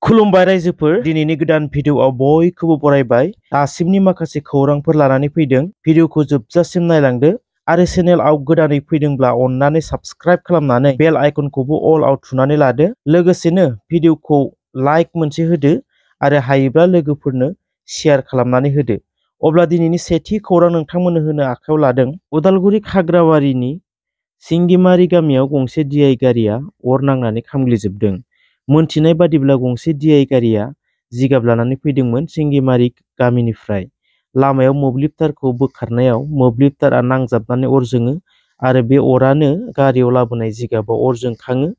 खुलुमबाय रायजोफोर, दिनैनि गोदान भिडिअआव बयखौबो बरायबाय। दासिमनि माखासे खौरांफोर लानानै फैदों। भिडिअखौ जोबजासिम नायलांदो आरो चेनेलआव गोदानै फैदोंब्ला अन्नानै साबस्क्राइब खालामनानै बेल आइकनखौबो अलआव थुनानै लादो। लोगोसेनो भिडिअखौ लाइक मोनसे होदो आरो हायोब्ला लोगोफोरनो शेयार खालामनानै होदो। अब्ला दिनैनि सेथि खौरां नोंथांमोननो होनो आखायाव लादों। उदालगुरि खाग्राबारिनि सिंगिमारि गामियाव गंसे DI गारिया अर नांनानै खामग्लिजोबदों। मोनथिनाय बादिब्ला गंसे DI गारिया जिगाब लानानै फैदोंमोन सिंगिमारि गामिनिफ्राय। लामायाव मोब्लिब तारखौ बोखारनायाव मोब्लिब तारा नांजाबनानै अर जोङो आरो बे अरानो गारियाव लाबोनाय जिगाबाव अर जोंखाङो।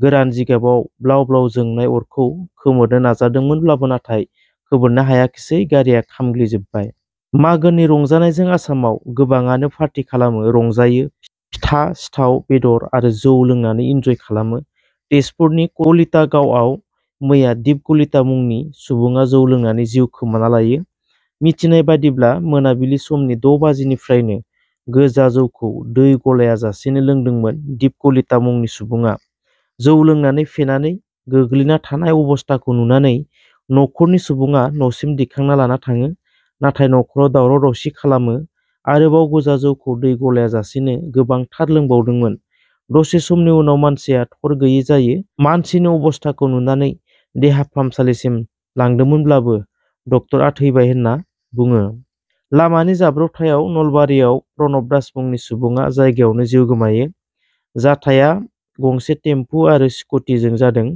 गोरान जिगाबाव ब्लाव ब्लाव जोंनाय अरखौ खोमोरनो नाजादोंमोनब्लाबो नाथाय खोमोरनो हायाखिसै, गारिया खामग्लिजोब्बाय। मागोनि रंजानायजों आसामाव गोबाङानो पार्टी खालामो, रंजायो, फिथा सिथाव बेदर आरो जौ लोंनानै इन्जय खालामो। तेजपुरनि कलितागावआव मैया दीप कलिता मुंनि सुबुङा जौ लोंनानै जिउ खोमाना लायो। मिथिनाय बादिब्ला मोनाबिलि समनि 6 बाजिनिफ्रायनो गोजा जौखौ दै गलायाजासेनो लोंदोंमोन दीप कलिता मुंनि सुबुङा। जौ लोंनानै फेनानै गोग्लैना थानाय अबस्थाखौ नुनानै न'खरनि सुबुङा न'सिम दैखांना लाना थाङो, नाथाय न'खराव दावराव दावसि खालामो। आरोबाव गोजा जौखौ दै गलायाजासेनो गोबांथार लोंबावदोंमोन। दसे समनि उनाव मानसिया थर गैयै जायो। मानसिनि अबस्थाखौ नुनानै देहा फाहामसालिसिम लांदोंमोनब्लाबो डक्टरा थैबाय होनना बुङो। लामानि जाब्रबथायाव नलबारियाव प्रणब दास मुंनि सुबुङा जायगायावनो जिउ गोमायो। जाथाया गंसे टेम्पु आरो स्कुटिजों जादों।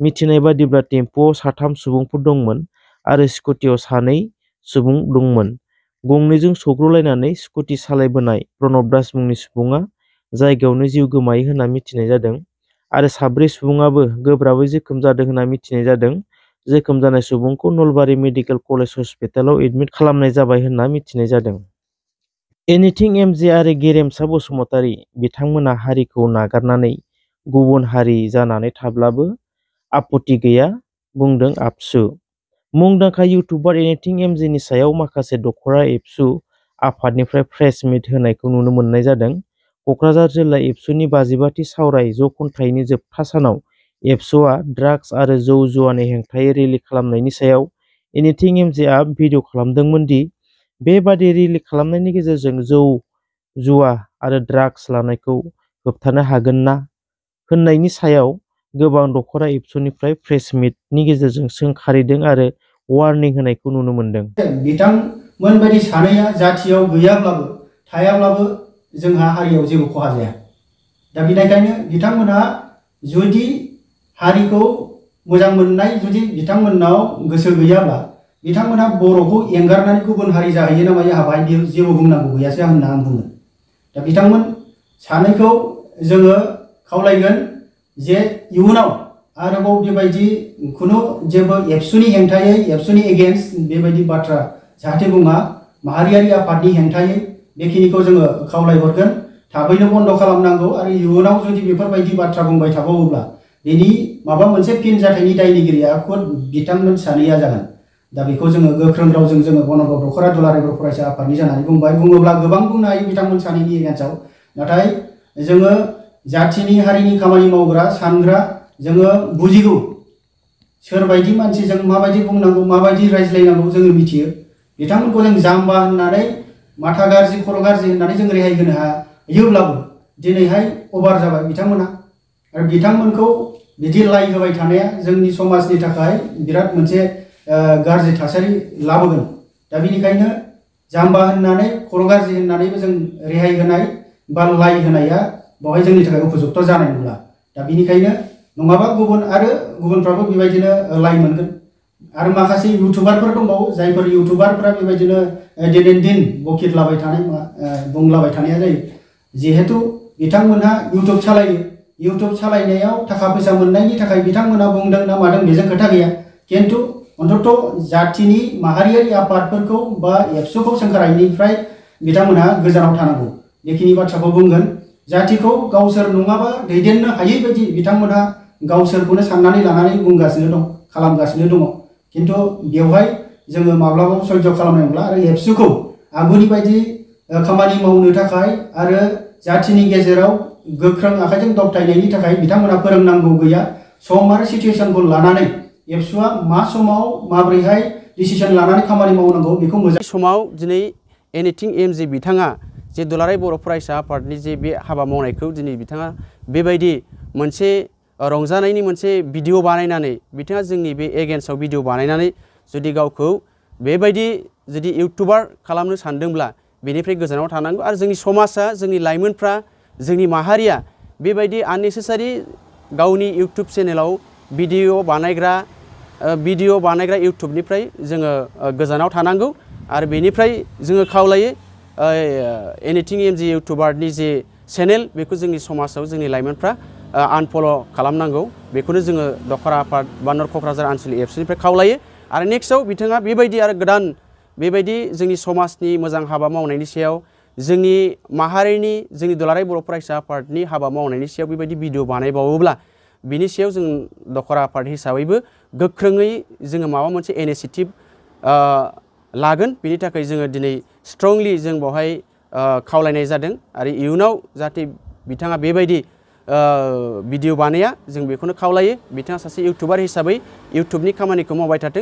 मिथिनाय बादिब्ला टेम्पुआव 3 सुबुंफोर दंमोन आरो स्कुटियाव 2 सुबुं दंमोन। गंनैजों सौग्रावलायनानै स्कुटि सालायबोनाय प्रणब दास मुंनि सुबुङा जायगायावनो जिउ गोमायो होनना मिथिनाय जादों आरो 4 सुबुङाबो गोब्राबै जोखोम जादों होनना मिथिनाय जादों। जोखोम जानाय सुबुंखौ नलबारि मेडिकेल कलेज हस्पिटालाव एडमिट खालामनाय जाबाय होनना मिथिनाय जादों। एनिथिं MJ आरो गेरेमसा बसुमतारी बिथांमोना हारिखौ नागारनानै गुबुन हारि जानानै थाब्लाबो आपत्ति गैया, बुंदों आबसु। मुंदांखा इउटुबार एनिथिं MJनि सायाव माखासे दखरा एबसु आफादनिफ्राय प्रेस मिट होनायखौ नुनो मोननाय जादों। कक्राझार जिल्ला एबसुनि 55थि सावराय जखुंथायनि जोबथा सानाव एबसुआ ड्राग्स आरो जौ जुवानि हेंथायै रेलि खालामनायनि सायाव एनिथिं MJआ भिडिअ खालामदोंमोन दि बेबादि रेलि खालामनायनि गेजेरजों जौ जुवा आरो ड्राग्स लानायखौ होबथानो हागोन ना होननायनि सायाव गोबां दखरा एबसुनिफ्राय प्रेस मिटनि गेजेरजों सोंखारिदों आरो वार्निं होनायखौ नुनो मोनदों। बिथांमोन बायदि सानैया जाथियाव गैयाब्लाबो थायाब्लाबो जोंहा हारियाव जेबो खहा जाया। दा बेनिखायनो बिथांमोना जुदि हारिखौ मोजां मोननाय जुदि बिथांमोननाव गोसो गैयाब्ला बिथांमोना बर'खौ एंगारनानै गुबुन हारि जाहैयो ना मायो, हाबाय जेबो बुंनांगौ गैयासो होनना आं बुङो। दा बिथांमोन सानैखौ जोङो खावलायगोन जे इयुनाव आरोबाव बेबायदि खुनु जेबो एबसुनि हेंथायै एबसुनि एगेन्स्ट बेबायदि बाथ्रा जाहाथे बुङा, माहारियारि आफादनि हेंथायै बेखिनिखौ जोङो खावलायहरगोन। थाबैनो बन्द खालामनांगौ आरो इयुनाव जुदि बेफोरबायदि बाथ्रा बुंबाय थाबावोब्ला बेनि माबा मोनसे फिन जाथायनि दायनिगिरिया खुद बिथांमोन सानैया जागोन। दा बेखौ जोङो गोख्रों रावजों जोङो गणगब दखरा दुलाराय बर' फरायसा आफादनि जानानै बुंबाय। बुङोब्ला गोबां बुंनो हायो बिथांमोन सानैनि एगेन्स्टआव, नाथाय जोङो जाथिनि हारिनि खामानि मावग्रा सानग्रा जोङो बुजिगौ सोरबायदि मानसिजों माबायदि बुंनांगौ माबायदि रायज्लायनांगौ जोङो मिथियो। बिथांमोनखौ जों जाम्बा होननानै माथा गाज्रि खर' गाज्रि होननानै जों रेहाय होनो हायोब्लाबो दिनैहाय अभार जाबाय बिथांमोना। आरो बिथांमोनखौ बिदि लाइ होबाय थानाया जोंनि समाजनि थाखाय बिराद मोनसे गाज्रि थासारि लाबोगोन। दा बेनिखायनो जाम्बा होननानै खर' गाज्रि होननानैबो जों रेहाय होनाय बा लाइ होनाया बेवहाय जोंनि थाखाय उपजुक्त जानाय नंला। दा बेनिखायनो नङाबा गुबुनफ्राबो बेबायदिनो लाइ मोनगोन। आरो माखासे इउटुबारफोर दंबावो जायफोर इउटुबारफ्रा बेबायदिनो दिन दिन बकितलाबाय थानाय बुंलाबाय थानाया जायो। जिहेतु बिथांमोनहा इउटुब सालायो, इउटुब सालायनायाव थाखा फैसा मोननायनि थाखाय बिथांमोना बुंदों ना मादों बेजों खोथा गैया, किन्तु अन्तत जाथिनि माहारियारि आफादफोरखौ बा एबसुखौ सोंखारनायनिफ्राय बिथांमोनहा गोजानाव थानांगौ बेखिनि बाथ्राखौ बुंगोन। जातिखौ गावसोर नङाबा दैदेननो हायै बायदि बिथांमोनहा गावसोरखौनो साननानै लानानै बुंगासिनो दं, खालामगासिनो दङ। किन्तु बेवहाय जोङो माब्लाबाबो सयज खालामनाय नंला आरो एबसुखौ आगुनि बायदि खामानि मावनो थाखाय आरो जातिनि गेजेराव गोख्रों आखाइजों दबथायनायनि थाखाय बिथांमोना फोरोंनांगौ गैया। सम आरो सिचुएसनखौ लानानै एबसुआ मा समाव माब्रैहाय डिसिसन लानानै खामानि मावनांगौ बेखौ मोजां समाव दिनै एनिथिं एमजि बिथाङा जे दुलाराय बर' फरायसा आफादनि जे बे हाबा मावनायखौ दिनै बिथाङा बेबायदि मोनसे रंजानायनि मोनसे भिडिअ बानायनानै बिथाङा जोंनि बे एगेन्स्टआव भिडिअ बानायनानै जुदि गावखौ बेबायदि जुदि इउटुबार खालामनो सानदोंब्ला बेनिफ्राय गोजानाव थानांगौ आरो जोंनि समाजा जोंनि लाइमोनफ्रा जोंनि माहारिया बेबायदि आननेसेसारि गावनि इउटुब चेनेलाव भिडिअ बानायग्रा इउटुबनिफ्राय जोङो गोजानाव थानांगौ आरो बेनिफ्राय जोङो खावलायो एनिथिं एमजि इउटुबारनि जे चेनेल बेखौ जोंनि समाजाव जोंनि लाइमोनफ्रा आनफल' खालामनांगौ बेखौनो जोङो दखरा आफाद बानर क'क्राझार आनसलिक एबसुनिफ्राय खावलायो आरो नेक्स्टआव बिथाङा बेबायदि आरो गोदान बेबायदि जोंनि समाजनि मोजां हाबा मावनायनि सायाव जोंनि माहारिनि जोंनि दुलाराय बर' फरायसा आफादनि हाबा मावनायनि सायाव बेबायदि भिडिअ बानायबावोब्ला बिनि सायाव जों दखरा आफाद हिसाबैबो गोख्रोङै जोङो माबा मोनसे इनिसिएटिभ लागोन बेनि थाखाय जोङो दिनै स्ट्रंलि जों बेवहाय खावलायनाय जादों आरो इयुनाव जाहाथे बिथाङा बेबायदि भिडिअ बानाया जों बेखौनो खावलायो बिथाङा सासे इउटुबार हिसाबै इउटुबनि खामानिखौ मावबाय थाथों।